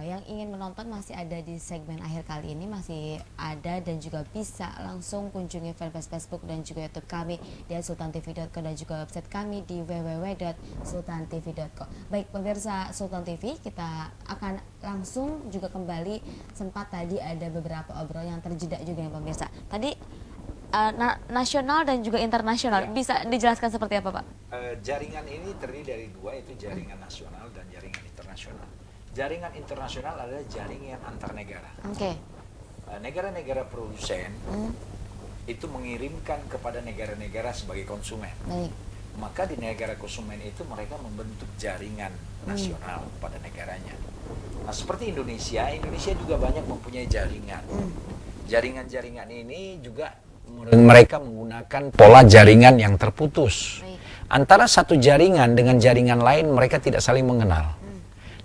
yang ingin menonton masih ada di segmen akhir kali ini, masih ada dan juga bisa langsung kunjungi fanpage Facebook dan juga YouTube kami di sultantv.co dan juga website kami di www.sultantv.co. Baik pemirsa Sultan TV, kita akan langsung juga kembali. Sempat tadi ada beberapa obrolan yang terjeda juga ya pemirsa. Tadi nasional dan juga internasional, bisa dijelaskan seperti apa Pak? Jaringan ini terdiri dari dua, itu jaringan nasional dan jaringan internasional. Jaringan internasional adalah jaringan antar negara. Oke. Negara-negara produsen itu mengirimkan kepada negara-negara sebagai konsumen. Baik. Maka di negara konsumen itu mereka membentuk jaringan nasional pada negaranya. Nah, seperti Indonesia juga banyak mempunyai jaringan. Jaringan-jaringan ini juga mereka menggunakan pola jaringan yang terputus. Baik. Antara satu jaringan dengan jaringan lain mereka tidak saling mengenal.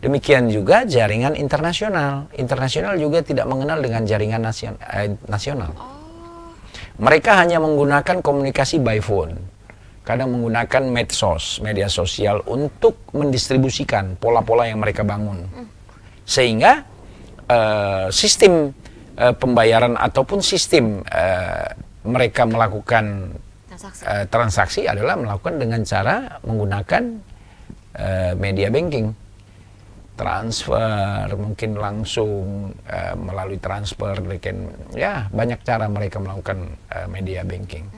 Demikian juga jaringan internasional. Internasional juga tidak mengenal dengan jaringan nasional. Mereka hanya menggunakan komunikasi by phone. Kadang menggunakan medsos, media sosial untuk mendistribusikan pola-pola yang mereka bangun. Sehingga sistem pembayaran ataupun sistem mereka melakukan transaksi adalah melakukan dengan cara menggunakan media banking. Transfer, mungkin langsung melalui transfer, banyak cara mereka melakukan media banking.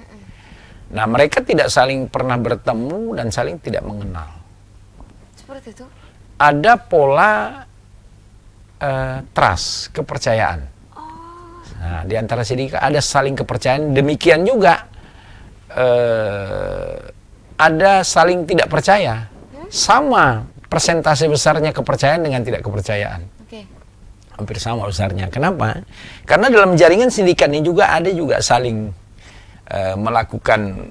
Nah, mereka tidak saling pernah bertemu dan saling tidak mengenal. Seperti itu? Ada pola trust, kepercayaan. Nah, di antara sindikat ada saling kepercayaan, demikian juga ada saling tidak percaya. Sama persentase besarnya kepercayaan dengan tidak kepercayaan. Oke. Hampir sama besarnya. Kenapa? Karena dalam jaringan sindikat ini juga ada saling melakukan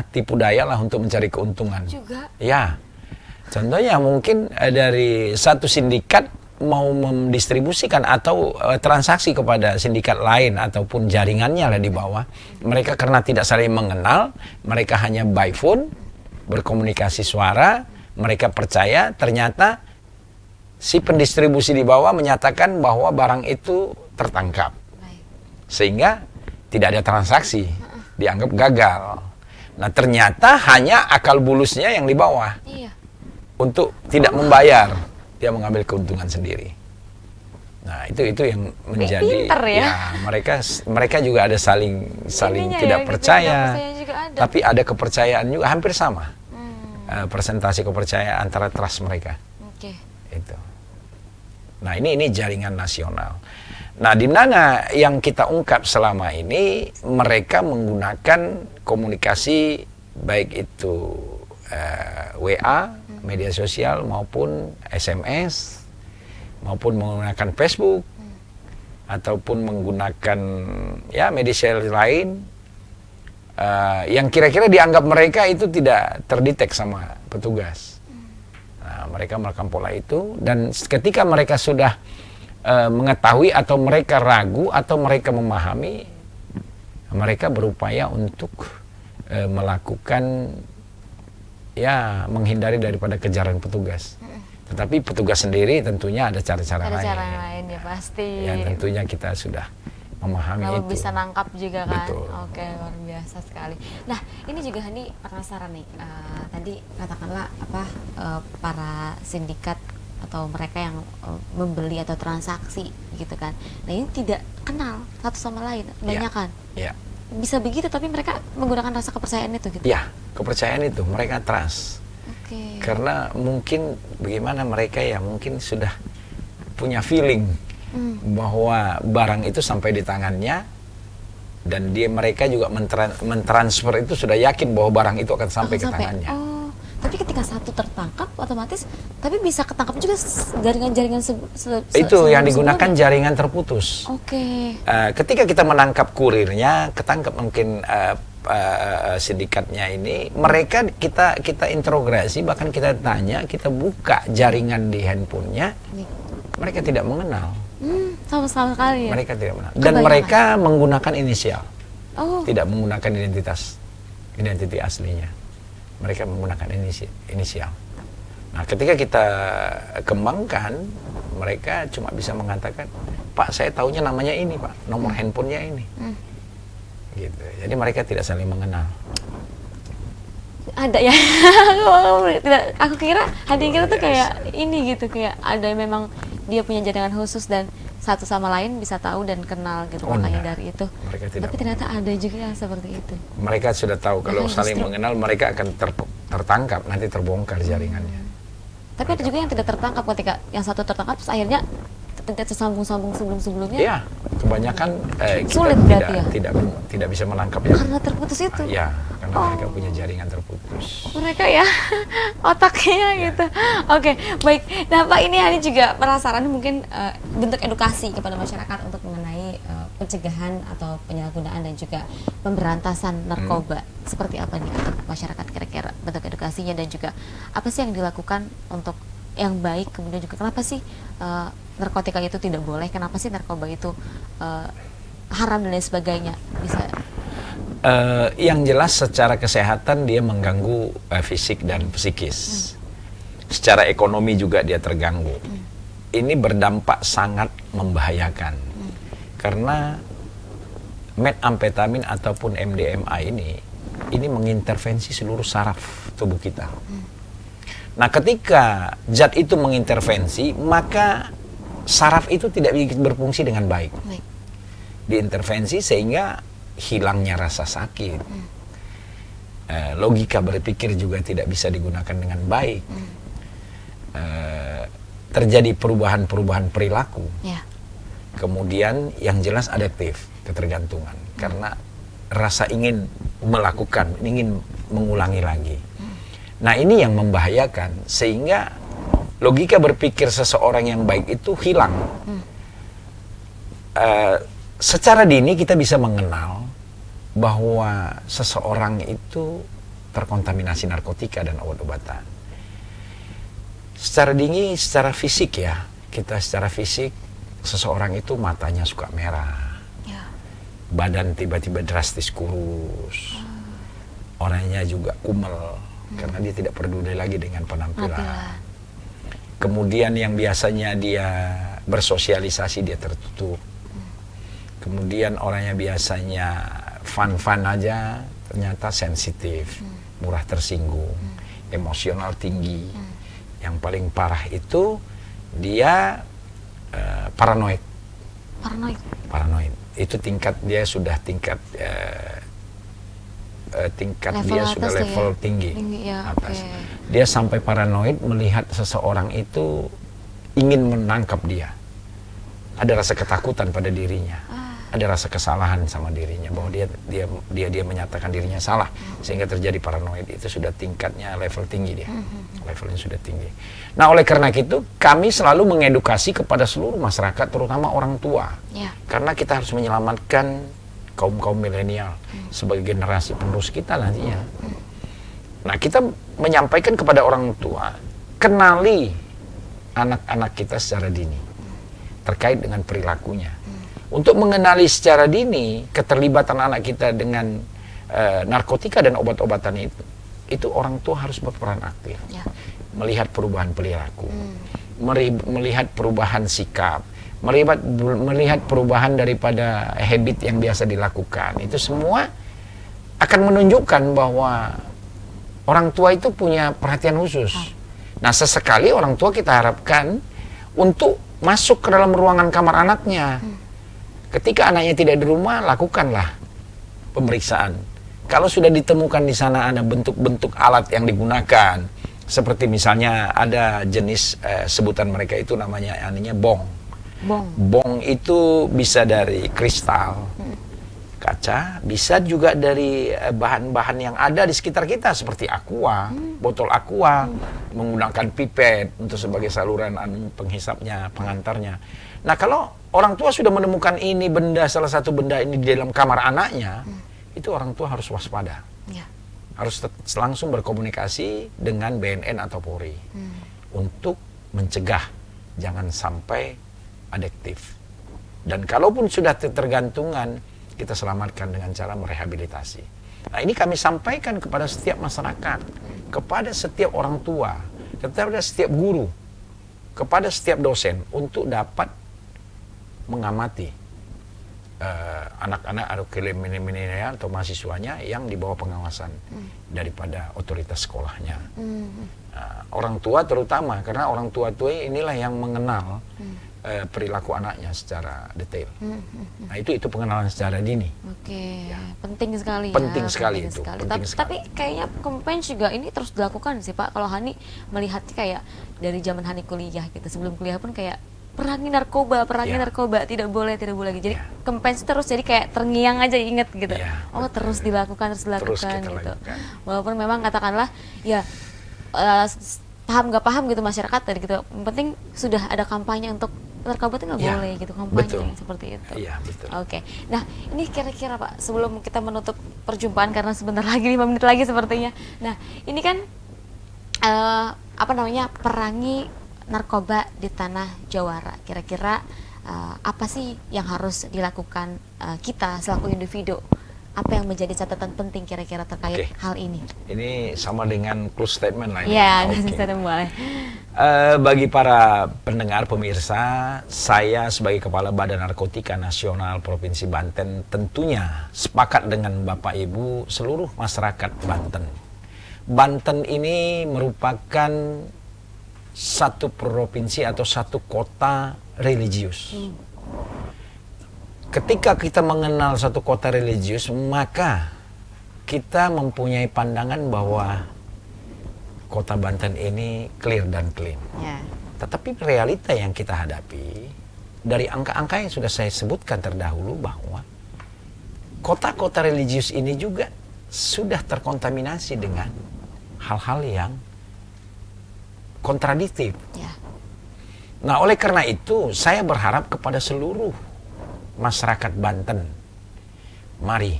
tipu daya lah untuk mencari keuntungan. Juga? Ya. Contohnya mungkin dari satu sindikat mau mendistribusikan atau transaksi kepada sindikat lain ataupun jaringannya lah di bawah. Mereka karena tidak saling mengenal, mereka hanya by phone, berkomunikasi suara. Mereka percaya, ternyata si pendistribusi di bawah menyatakan bahwa barang itu tertangkap. Baik. Sehingga tidak ada transaksi, dianggap gagal. Nah, ternyata hanya akal bulusnya yang di bawah. Iya. Untuk tidak membayar, dia mengambil keuntungan sendiri. Nah, itu yang menjadi Pinter ya. mereka juga ada saling Ininya tidak ya, percaya. tidak percaya juga ada. Tapi ada kepercayaan juga hampir sama. Presentasi kepercayaan antara trust mereka. Oke. Itu. Nah, ini jaringan nasional. Nah, di mana yang kita ungkap selama ini mereka menggunakan komunikasi baik itu WA, media sosial maupun SMS maupun menggunakan Facebook ataupun menggunakan media sosial lain. Yang kira-kira dianggap mereka itu tidak terdetek sama petugas. Nah, mereka melakukan pola itu dan ketika mereka sudah mengetahui atau mereka ragu atau mereka memahami, mereka berupaya untuk melakukan menghindari daripada kejaran petugas. Tetapi petugas sendiri tentunya ada cara-cara lain. Ada cara lain ya pasti. Yang tentunya kita sudah memahami kalau itu. bisa nangkap juga kan. Betul. Oke, luar biasa sekali. Nah, ini juga Hani penasaran nih. Tadi katakanlah para sindikat atau mereka yang membeli atau transaksi gitu kan. Nah, ini tidak kenal satu sama lain, banyak kan? Iya. Bisa begitu tapi mereka menggunakan rasa kepercayaan itu gitu. Iya, kepercayaan itu mereka trust. Oke. Karena mungkin bagaimana mereka mungkin sudah punya feeling bahwa barang itu sampai di tangannya dan mereka juga mentransfer itu sudah yakin bahwa barang itu akan sampai ke tangannya. Oh, Tapi ketika satu tertangkap, otomatis tapi bisa ketangkap juga jaringan-jaringan Itu yang digunakan sebelumnya. jaringan terputus. Oke. Ketika kita menangkap kurirnya, ketangkap mungkin sindikatnya ini, mereka kita interogasi, bahkan kita tanya, kita buka jaringan di handphonenya, Nih. mereka tidak mengenal. Sama-sama sekali ya. Mereka tidak mengenal. Dan Kebayang, mereka menggunakan inisial, Oh, tidak menggunakan identitas aslinya. Mereka menggunakan inisial. Nah, ketika kita kembangkan, mereka cuma bisa mengatakan, Pak, saya taunya namanya ini, Pak, nomor handphonenya ini. Gitu. Jadi mereka tidak saling mengenal. ada ya. Tidak, aku kira kira tuh kayak ini gitu, kayak ada yang memang dia punya jaringan khusus dan satu sama lain bisa tahu dan kenal gitu, Oh, makanya enggak. dari itu. Mereka tidak Tapi ternyata ada juga yang seperti itu. Mereka sudah tahu kalau Bahkan saling justru- mengenal, mereka akan tertangkap, nanti terbongkar jaringannya. Tapi ada juga yang tidak tertangkap, ketika yang satu tertangkap terus akhirnya tidak tersambung-sambung sebelum-sebelumnya Iya, kebanyakan kita Sulit berarti ya? tidak bisa menangkapnya. karena terputus itu. Ya, karena Oh. mereka punya jaringan terputus. Mereka ya otaknya gitu. Oke, baik. Nah, Pak, ini Hani juga penasaran mungkin bentuk edukasi kepada masyarakat untuk mengenai pencegahan atau penyalahgunaan dan juga pemberantasan narkoba. Seperti apa nih untuk masyarakat kira-kira bentuk edukasinya, dan juga apa sih yang dilakukan untuk yang baik, kemudian juga kenapa sih narkotika itu tidak boleh, kenapa sih narkoba itu haram dan lain sebagainya, bisa. Yang jelas secara kesehatan dia mengganggu fisik dan psikis. Secara ekonomi juga dia terganggu. Ini berdampak sangat membahayakan. Karena metamfetamin ataupun MDMA ini mengintervensi seluruh saraf tubuh kita. Nah, ketika zat itu mengintervensi, maka saraf itu tidak berfungsi dengan baik. Baik. Diintervensi sehingga hilangnya rasa sakit. Logika berpikir juga tidak bisa digunakan dengan baik. Terjadi perubahan-perubahan perilaku. Ya. Kemudian yang jelas adaptif, ketergantungan. Karena rasa ingin melakukan, ingin mengulangi lagi. Nah, ini yang membahayakan, sehingga logika berpikir seseorang yang baik itu hilang. Secara dini kita bisa mengenal bahwa seseorang itu terkontaminasi narkotika dan obat-obatan. Secara dini, secara fisik ya, kita secara fisik, seseorang itu matanya suka merah, Ya. badan tiba-tiba drastis kurus, orangnya juga kumel, karena dia tidak peduli lagi dengan penampilan. Kemudian yang biasanya dia bersosialisasi, dia tertutup. Kemudian orangnya biasanya fun-fun aja, ternyata sensitif, mudah tersinggung, emosional tinggi. Yang paling parah itu dia paranoid. Paranoid. Itu tingkat dia sudah tingkat dia sudah level tinggi, ya, atas. okay. Dia sampai paranoid melihat seseorang itu ingin menangkap dia. Ada rasa ketakutan pada dirinya, ada rasa kesalahan sama dirinya bahwa dia menyatakan dirinya salah, sehingga terjadi paranoid. Itu sudah tingkatnya level tinggi dia, levelnya sudah tinggi. Nah, oleh karena itu kami selalu mengedukasi kepada seluruh masyarakat, terutama orang tua, Ya. karena kita harus menyelamatkan kaum milenial sebagai generasi penerus kita nantinya. Nah, kita menyampaikan kepada orang tua, kenali anak-anak kita secara dini terkait dengan perilakunya. Untuk mengenali secara dini keterlibatan anak kita dengan narkotika dan obat-obatan itu orang tua harus berperan aktif. Ya. Melihat perubahan perilaku, melihat perubahan sikap, melihat perubahan daripada habit yang biasa dilakukan. Itu semua akan menunjukkan bahwa orang tua itu punya perhatian khusus. Nah, sesekali orang tua kita harapkan untuk masuk ke dalam ruangan kamar anaknya. Ketika anaknya tidak di rumah, lakukanlah pemeriksaan. Kalau sudah ditemukan di sana ada bentuk-bentuk alat yang digunakan, seperti misalnya ada jenis sebutan mereka itu namanya bong. Bong. Bong itu bisa dari kristal, kaca, bisa juga dari bahan-bahan yang ada di sekitar kita seperti aqua, botol aqua, menggunakan pipet untuk sebagai saluran penghisapnya, pengantarnya. Nah, kalau orang tua sudah menemukan ini salah satu benda ini di dalam kamar anaknya, itu orang tua harus waspada. Ya. Harus langsung berkomunikasi dengan BNN atau Polri untuk mencegah jangan sampai adiktif. Dan kalaupun sudah tergantungan, kita selamatkan dengan cara merehabilitasi. Nah, ini kami sampaikan kepada setiap masyarakat, kepada setiap orang tua, kepada setiap guru, kepada setiap dosen untuk dapat mengamati anak-anak atau milenial atau mahasiswanya yang di bawah pengawasan daripada otoritas sekolahnya. Orang tua terutama, karena orang tua inilah yang mengenal perilaku anaknya secara detail. Nah, itu pengenalan secara dini. Oke, penting sekali. Penting ya, sekali penting itu. sekali. Penting Tapi kayaknya campaign juga ini terus dilakukan sih Pak. Kalau Hani melihatnya kayak dari zaman Hani kuliah gitu, sebelum kuliah pun kayak perangi narkoba, tidak boleh lagi. Jadi campaign terus jadi kayak terngiang aja inget gitu. Oh, terus dilakukan gitu. Lakukan. Walaupun memang katakanlah ya paham nggak paham gitu masyarakat tadi gitu. Yang penting sudah ada kampanye untuk narkoba itu nggak boleh gitu, kampanye seperti itu. Iya, betul. Oke. Nah, ini kira-kira Pak, sebelum kita menutup perjumpaan karena sebentar lagi 5 menit lagi sepertinya. Nah, ini kan perangi narkoba di tanah Jawara. Kira-kira apa sih yang harus dilakukan kita selaku individu? Apa yang menjadi catatan penting kira-kira terkait hal ini? Ini sama dengan close statement lah ini. Ya, statement boleh. Bagi para pendengar, pemirsa, saya sebagai Kepala Badan Narkotika Nasional Provinsi Banten tentunya sepakat dengan Bapak Ibu seluruh masyarakat Banten. Banten ini merupakan satu provinsi atau satu kota religius. Ketika kita mengenal satu kota religius, maka kita mempunyai pandangan bahwa kota Banten ini clear dan clean. Ya. Tetapi realita yang kita hadapi, dari angka-angka yang sudah saya sebutkan terdahulu, bahwa kota-kota religius ini juga sudah terkontaminasi dengan hal-hal yang kontradiktif. Ya. Nah, oleh karena itu, saya berharap kepada seluruh masyarakat Banten, mari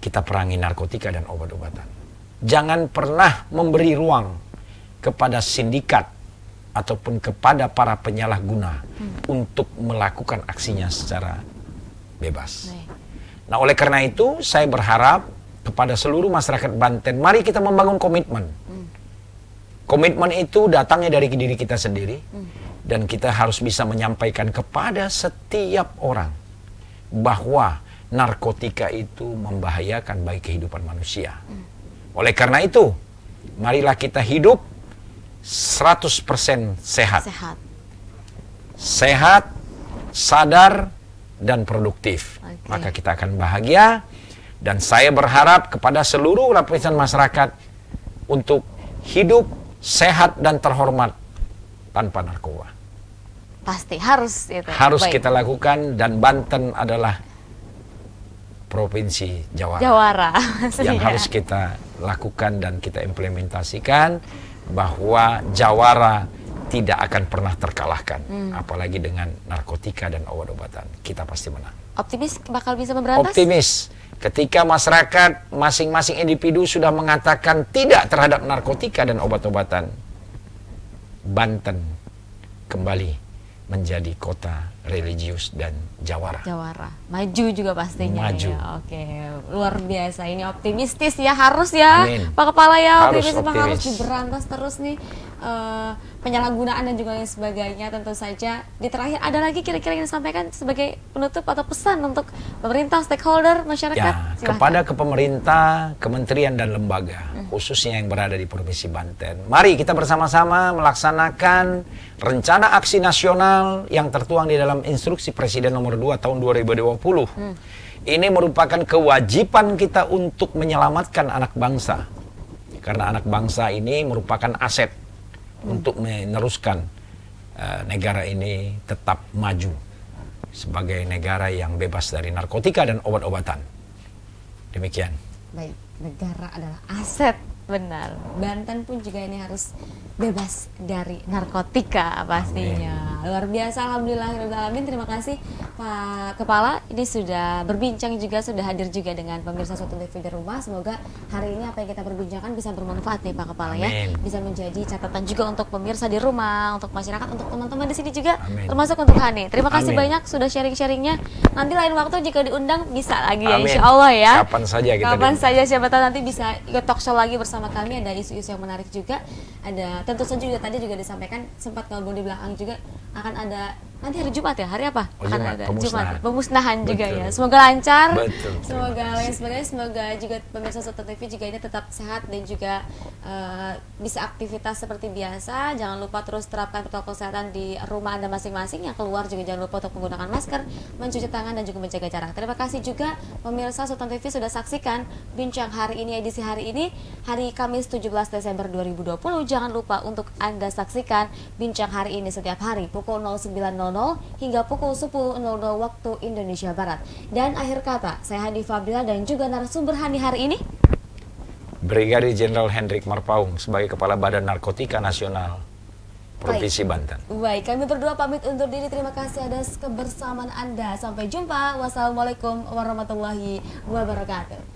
kita perangi narkotika dan obat-obatan. Jangan pernah memberi ruang kepada sindikat ataupun kepada para penyalahguna untuk melakukan aksinya secara bebas. Nah, oleh karena itu, saya berharap kepada seluruh masyarakat Banten, mari kita membangun komitmen. Komitmen itu datangnya dari diri kita sendiri. Dan kita harus bisa menyampaikan kepada setiap orang bahwa narkotika itu membahayakan baik kehidupan manusia. Oleh karena itu, marilah kita hidup 100% sehat. Sehat, sadar, dan produktif. Maka kita akan bahagia. Dan saya berharap kepada seluruh lapisan masyarakat untuk hidup sehat dan terhormat tanpa narkoba. Pasti harus itu. Harus kita lakukan, dan Banten adalah provinsi Jawara. Yang harus kita lakukan dan kita implementasikan, bahwa Jawara tidak akan pernah terkalahkan, apalagi dengan narkotika dan obat-obatan. Kita pasti menang. Optimis bakal bisa memberantas? Optimis. Ketika masyarakat, masing-masing individu sudah mengatakan tidak terhadap narkotika dan obat-obatan, Banten kembali menjadi kota religius dan Jawara. Maju juga pastinya. Maju. Ya. Oke, luar biasa. Ini optimistis ya, harus ya. Amin. Pak Kepala ya, Harus optimis. Harus optimis. diberantas terus nih penyalahgunaan dan juga lain sebagainya. Tentu saja. Di terakhir ada lagi kira-kira yang disampaikan sebagai penutup atau pesan untuk pemerintah, stakeholder, masyarakat? Ya, kepada pemerintah, kementerian dan lembaga, khususnya yang berada di Provinsi Banten. Mari kita bersama-sama melaksanakan rencana aksi nasional yang tertuang di dalam Instruksi Presiden nomor 2 tahun 2020. Ini merupakan kewajiban kita untuk menyelamatkan anak bangsa. Karena anak bangsa ini merupakan aset untuk meneruskan negara ini tetap maju sebagai negara yang bebas dari narkotika dan obat-obatan. Demikian. Baik, negara adalah aset, benar. Banten pun juga ini harus bebas dari narkotika pastinya. Luar biasa, alhamdulillahirobbilalamin. Terima kasih Pak Kepala. Ini sudah berbincang juga, sudah hadir juga dengan pemirsa Sultan TV di rumah. Semoga hari ini apa yang kita perbincangkan bisa bermanfaat nih Pak Kepala ya. Amin. Bisa menjadi catatan juga untuk pemirsa di rumah, untuk masyarakat, untuk teman-teman di sini juga, Amin. termasuk untuk Hani. Terima kasih Amin. banyak sudah sharing-sharingnya. Nanti lain waktu jika diundang bisa lagi ya, Amin. insya Allah ya. Kapan saja kita Kapan diundang. saja, siapa tahu nanti bisa ikut talk show lagi bersama kami. Ada isu-isu yang menarik juga. Ada tentu saja juga tadi juga disampaikan, sempat ngobrol di belakang juga, akan ada nanti hari Jumat ya, hari apa? Oh, akan Jumat, ada pemusnahan. pemusnahan juga Betul. ya. Semoga lancar. Betul, terima Semoga kasih. lain sebagainya. Semoga juga pemirsa Sultan TV juga ini tetap sehat dan juga bisa aktivitas seperti biasa. Jangan lupa terus terapkan protokol kesehatan di rumah Anda masing-masing. Yang keluar juga jangan lupa untuk menggunakan masker, mencuci tangan dan juga menjaga jarak. Terima kasih juga pemirsa Sultan TV sudah saksikan bincang hari ini, edisi hari ini, hari Kamis 17 Desember 2020. Jangan lupa untuk Anda saksikan bincang hari ini setiap hari pukul 09.00 hingga pukul 10.00 waktu Indonesia Barat. Dan akhir kata, saya Hadi Fabila dan juga narasumber Hani hari ini, Brigadir Jenderal Hendrik Marpaung sebagai Kepala Badan Narkotika Nasional Provinsi Banten. baik, kami berdua pamit undur diri. Terima kasih atas kebersamaan Anda. Sampai jumpa. Wassalamualaikum warahmatullahi wabarakatuh.